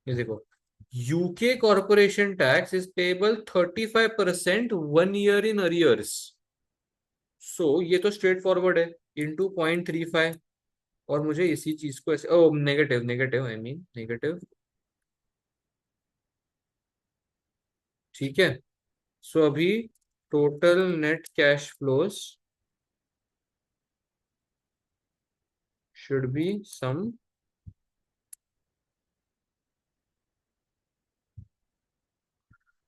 ये देखो, UK corporation tax is payable 35% 1 year in arrears. So ये तो स्ट्रेट फॉरवर्ड है, इंटू 0.35। और मुझे इसी चीज को ऐसे, oh negative, negative I mean negative. ठीक है। सो अभी total net cash flows should be sum.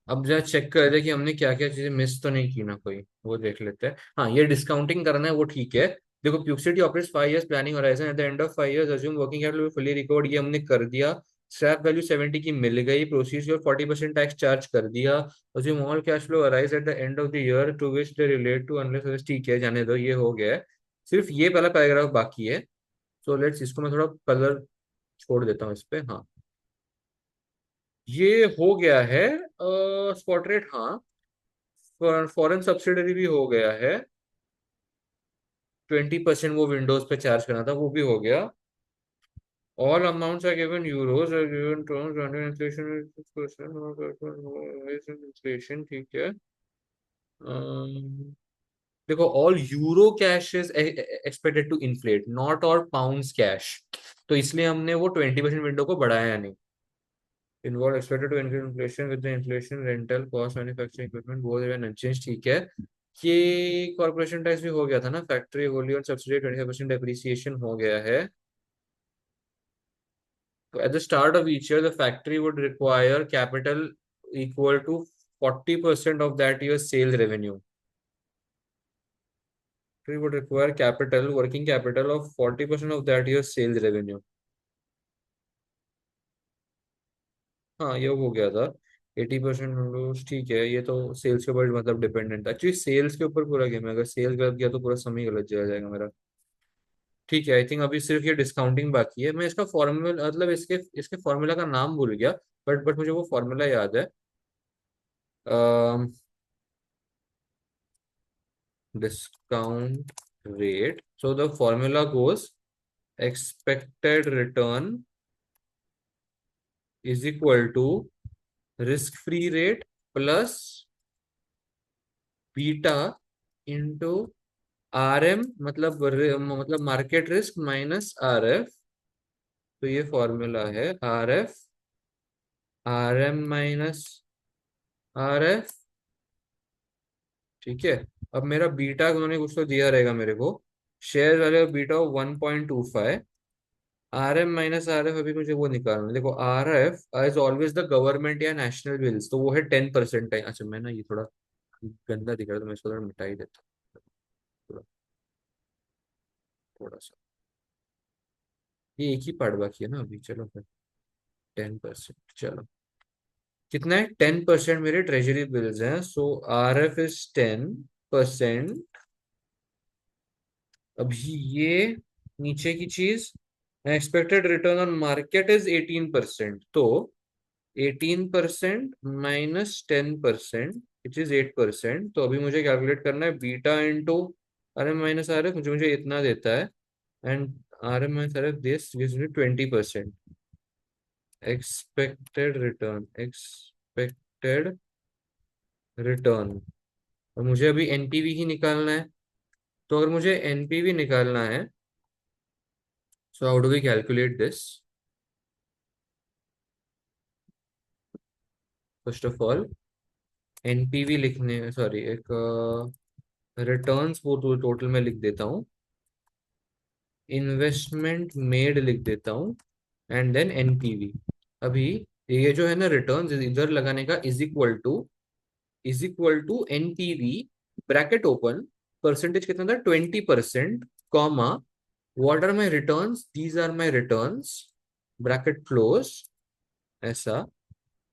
अब जरा चेक कर दे कि हमने क्या क्या चीजें मिस तो नहीं की ना कोई, वो देख लेते हैं। हाँ, ये डिस्काउंटिंग करना है, वो ठीक है। देखो, Puxty operates 5 years planning horizon, at the end of 5 years assume working capital fully recovered, ये हमने कर दिया। स्क्रैप वैल्यू 70 की मिल गई, प्रोसीड्स और 40% टैक्स चार्ज कर दिया। Assume all cash flow arise at the end of the year to which they relate to unless, ठीक है, जाने दो, ये हो गया है। सिर्फ ये पहला पैराग्राफ बाकी है। सो लेट्स, इसको मैं थोड़ा कलर छोड़ देता हूँ इस पे। हाँ, ये हो गया है। स्पॉट रेट, हाँ। फॉरेन सब्सिडरी भी हो गया है। 20% वो विंडोज पे चार्ज करना था, वो भी हो गया। All amounts are given euros, are given terms under inflation, inflation, ठीक है। देखो, all euro cash is expected to inflate, not all pounds cash. तो इसलिए हमने वो 20% विंडो को बढ़ाया नहीं। Involve expected to increase inflation with the inflation, rental cost, manufacturing equipment, वो अनचेंज, ठीक है। ये कॉर्पोरेशन टैक्स भी हो गया था ना, फैक्ट्री होली और सब्सिडी 25% डेप्रिसिएशन हो गया है। तो at the start of each year the factory would require capital equal to 40% of that year sales revenue. We would require capital, working capital of 40% of that year's sales revenue. हाँ, ये हो गया था। 80%, ठीक है, ये तो सेल्स के ऊपर मतलब डिपेंडेंट था एक्चुअली, सेल्स के ऊपर पूरा गेम है, अगर सेल्स गलत गया तो पूरा समय गलत चला जाएगा मेरा। ठीक है, आई थिंक अभी सिर्फ ये डिस्काउंटिंग बाकी है। मैं इसका फॉर्मूला, मतलब इसके इसके फॉर्मूला का नाम भूल गया, बट मुझे वो फॉर्मूला याद है। Discount rate, so the formula goes, expected return is equal to risk free rate plus beta into RM, मतलब मार्केट रिस्क माइनस RF। तो ये फॉर्मूला है RF, RM माइनस RF। ठीक है। अब मेरा बीटा उन्होंने कुछ तो दिया रहेगा मेरे को, शेयर वाले बीटा 1.25। RM माइनस RF, अभी मुझे वो निकालना है। देखो, RF is always the government या नेशनल बिल्स, तो वो है 10% है। अच्छा, मैं ना ये थोड़ा गंदा दिख रहा है, तो मैं इसको थोड़ा मिटा ही देता हूँ। थोड़ा, थोड़ा सा, ये एक ही पार्ट बाकी है ना अभी, चलो फिर 10%, चलो। कितना है? 10% मेरे ट्रेजरी बिल्स हैं, सो RF इज 10%। अभी ये नीचे की चीज, expected return on market is 18%, तो 18% माइनस 10%, विच इज 8%। तो अभी मुझे कैलकुलेट करना है beta into RM minus RF, मुझे मुझे इतना देता है, and RM minus RF this gives me 20%। Expected return, expected return, और मुझे अभी एनपीवी ही निकालना है। तो अगर मुझे एनपीवी निकालना है, so how do we calculate this? First of all NPV लिखने, सॉरी, एक रिटर्न्स को टोटल में लिख देता हूँ, इन्वेस्टमेंट मेड लिख देता हूँ, एंड देन एनपीवी। अभी ये जो है ना रिटर्न्स इधर लगाने का, is equal to NPV, bracket open, percentage कितना था, 20%, comma, what are my returns, these are my returns, bracket close, ऐसा।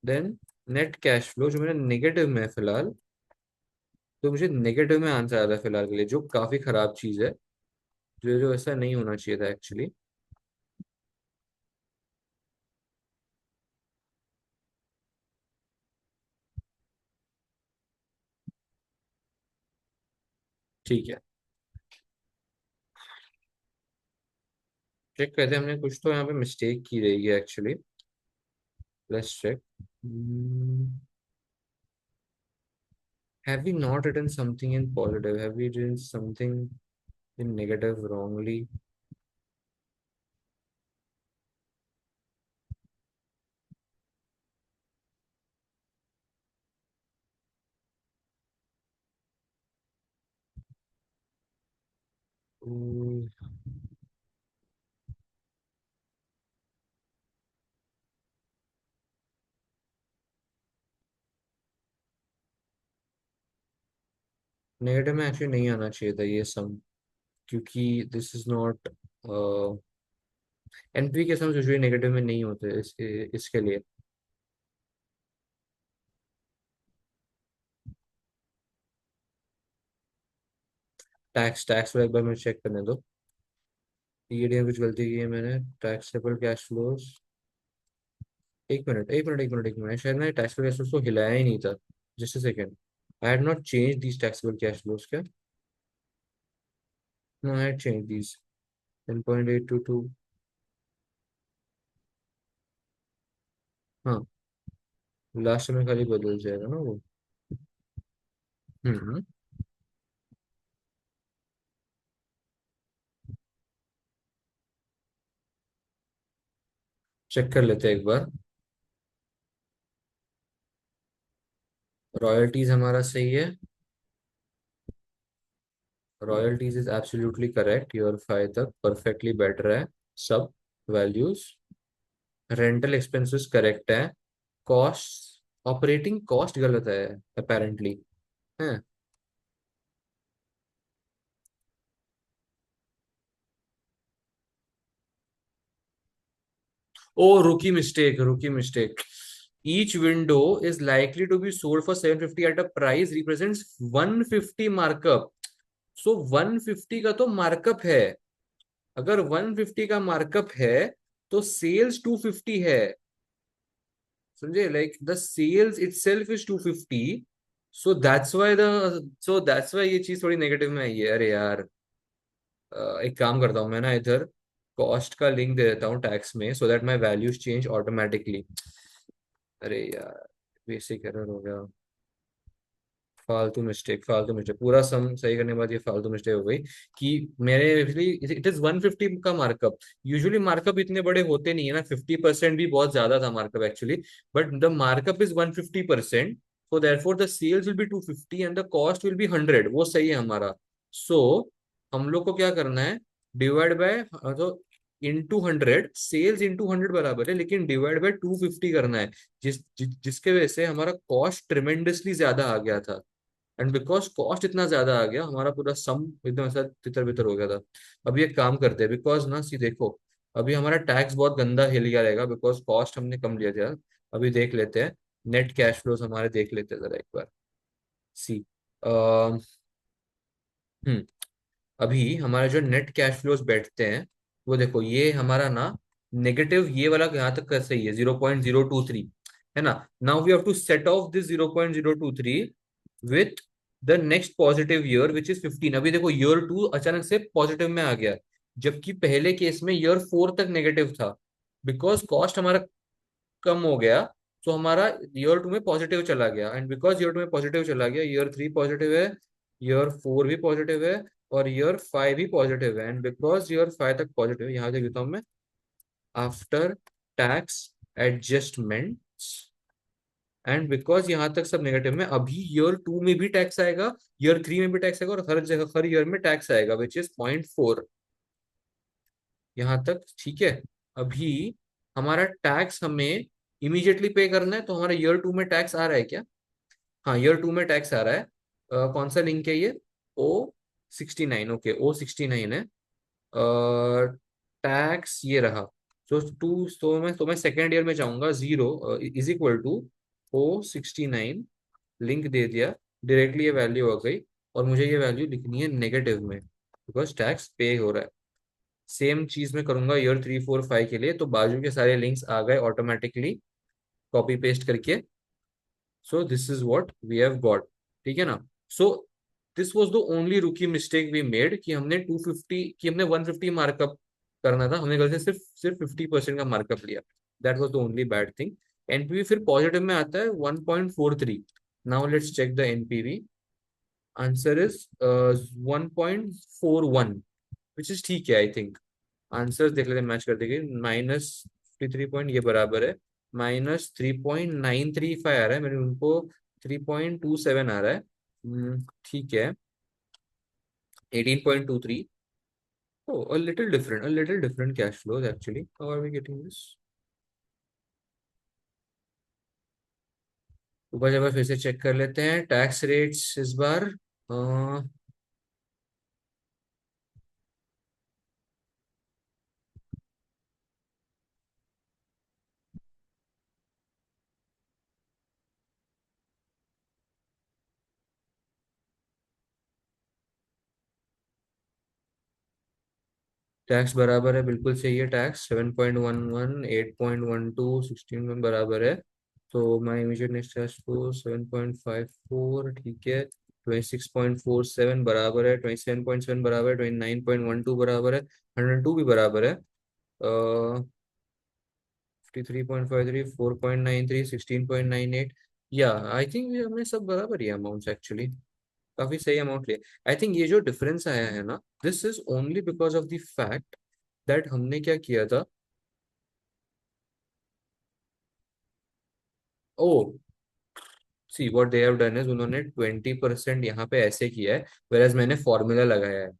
देन नेट कैश फ्लो जो मेरा नेगेटिव में है फिलहाल, तो मुझे नेगेटिव में आंसर आ रहा है फिलहाल के लिए, जो काफी खराब चीज है, जो जो ऐसा नहीं होना चाहिए था एक्चुअली। ठीक है, चेक करते हैं, हमने कुछ तो यहाँ पे मिस्टेक की रही है actually. Let's check. Have we not written something in positive? Have we written something in negative wrongly? Negative में एक्चुअली नहीं आना चाहिए था ये सम, क्योंकि दिस इज नॉट, एनपी के सम यूजुअली नेगेटिव में नहीं होते, इसके लिए। टैक्स टैक्स वाला एक बार मुझे चेक करने दो, ईडी में कुछ गलती की है मैंने। टैक्सेबल कैश फ्लोज, एक मिनट एक मिनट एक मिनट एक मिनट, शायद मैंने टैक्सेबल कैश फ्लोज को हिलाया ही नहीं था। Just a second, I had not change these taxable cash flows क्या? No, I had change these 10.822। हाँ, लास्ट में खाली बदल जाएगा ना वो। हम्म, चेक कर लेते हैं एक बार। रॉयल्टीज हमारा सही है, royalties is absolutely correct, your five तक परफेक्टली बेटर है सब वैल्यूज। रेंटल एक्सपेंसेस करेक्ट है, कॉस्ट, ऑपरेटिंग कॉस्ट गलत है अपेरेंटली है। Oh, rookie mistake. Each window is likely to be sold for 750 at a price represents 150 markup. सो 150 का तो मार्कअप है, अगर 150 का मार्कअप है तो सेल्स 250 है। समझे, like the sales itself is 250। So that's why ये चीज थोड़ी नेगेटिव में आई है। अरे यार, एक काम करता हूँ मैं ना, इधर कॉस्ट का लिंक दे देता हूँ टैक्स में, so that my values change automatically. अरे यार, बेसिक एरर हो गया, फालतू मिस्टेक पूरा सम सही करने के बाद ये फालतू मिस्टेक हो गई कि मेरे इट इज 150 का मार्कअप। यूजुअली मार्कअप इतने बड़े होते नहीं है ना, 50% भी बहुत ज्यादा था markup actually, but the markup is 150%, so therefore the sales will be 250 and the cost will be 100, वो सही है हमारा। सो हम लोग को क्या करना है, डिवाइड बाय, तो इंटू 100, सेल्स इंटू 100 बराबर है, लेकिन डिवाइड बाय 250 करना है, जिसके वजह से हमारा कॉस्ट ट्रिमेंडसली ज्यादा आ गया था। एंड बिकॉज कॉस्ट इतना ज्यादा आ गया, हमारा पूरा सम एकदम ऐसा तितर बितर हो गया था। अभी एक काम करते हैं, बिकॉज ना सी देखो, अभी हमारा टैक्स बहुत गंदा हिल गया रहेगा, बिकॉज कॉस्ट हमने कम लिया था। अभी देख लेते हैं, नेट कैश फ्लोज हमारे देख लेते हैं जरा एक बार। सी, हम्म, अभी हमारे जो नेट कैश फ्लोज बैठते हैं, वो देखो ये हमारा ना नेगेटिव, ये वाला यहाँ तक का सही है, 0.023, है ना। Now we have to set off this 0.023 with the next positive year which is 15। अभी देखो ईयर 2 अचानक से पॉजिटिव में आ गया, जबकि पहले केस में ईयर 4 तक नेगेटिव था, बिकॉज कॉस्ट हमारा कम हो गया। सो हमारा ईयर 2 में पॉजिटिव चला गया, एंड बिकॉज ईयर 2 में पॉजिटिव चला गया, ईयर 3 पॉजिटिव है, ईयर 4 भी पॉजिटिव है, और ईयर 5 भी पॉजिटिव है। एंड बिकॉज ईयर 5 तक पॉजिटिव है, यहाँ देख लेता हूँ मैं, after tax adjustment, and because यहाँ तक सब नेगेटिव में, अभी ईयर 2 में भी टैक्स आएगा, ईयर 3 में भी टैक्स आएगा, और हर जगह हर ईयर में टैक्स आएगा, विच इज 0.4। यहाँ तक ठीक है। अभी हमारा टैक्स हमें इमीडिएटली पे करना है, तो हमारा ईयर 2 में टैक्स आ रहा है क्या? हाँ, ईयर 2 में टैक्स आ रहा है। कौन सा लिंक है ये? O69। ओके, O69 है। टैक्स ये रहा। तो मैं सेकेंड ईयर में जाऊंगा, 0 is equal to O69, link दे दिया, डायरेक्टली ये वैल्यू आ गई, और मुझे ये वैल्यू लिखनी है नेगेटिव में, बिकॉज टैक्स पे हो रहा है। सेम चीज मैं करूंगा ईयर 3, 4, 5 के लिए, तो बाजू के सारे लिंक्स आ गए ऑटोमेटिकली, कॉपी पेस्ट करके। So this is what we have got. ठीक है ना? So this was the only rookie mistake we made, कि हमने 250 कि हमने 150 मार्कअप करना था, हमने गलती से सिर्फ सिर्फ 50% का मार्कअप लिया। That was the only bad thing. NPV फिर पॉजिटिव में आता है 1.43। Now let's check the NPV. Answer is 1.41, which is ठीक है आई थिंक। आंसर देख लेते हैं, मैच कर देंगे। -53 पॉइंट ये बराबर है -3.935 आ रहा है मेरे उनको, 3.27 आ रहा है। ठीक है, 18.23। Oh, a little different cash flows actually. How are we getting this? ऊपर जब फिर से चेक कर लेते हैं टैक्स रेट्स इस बार। टैक्स बराबर है, बिल्कुल सही है। टैक्स 7.11, 8.12, 16 में बराबर है। तो my immediate next cash flow 7.54, ठीक है। 26.47 बराबर है, 27.7 बराबर है, 29.12 बराबर है, 102 भी बराबर है। 53.53, 4.93, 16.98। या आई थिंक हमने सब बराबर ही अमाउंट्स एक्चुअली, काफी सही अमाउंट लिए। आई थिंक ये जो डिफरेंस आया है ना, this is only because of the fact that हमने क्या किया था। Oh, see what they have done is, उन्होंने 20% यहाँ पे ऐसे किया है, वेरएज मैंने फॉर्मूला लगाया है।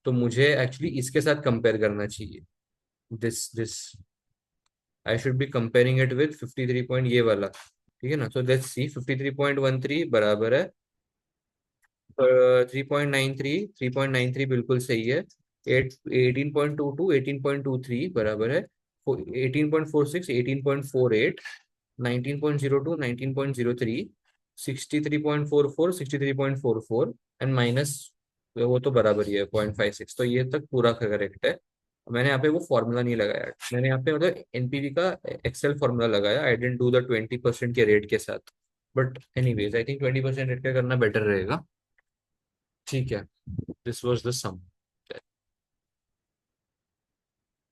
तो मुझे एक्चुअली इसके साथ कंपेयर करना चाहिए। This I should be comparing it with 53 point ये वाला। ठीक है ना? सो लेट्स सी, 53.13 बराबर है 3.93, बिल्कुल सही है। 18.22, 18.23 बराबर है 18.46, 18.48, 19.02, 19.03, 63.44, 63.44, एंड माइनस वो तो बराबर ही है 0.56। तो ये तक पूरा करेक्ट है। मैंने यहाँ पे वो फॉर्मूला नहीं लगाया, मैंने यहाँ पे मतलब एनपीवी का एक्सेल फॉर्मूला लगाया। आई डेंट डू द 20% के रेट के साथ। But anyways I think 20% rate का करना बेटर रहेगा। ठीक है, दिस वाज द सम।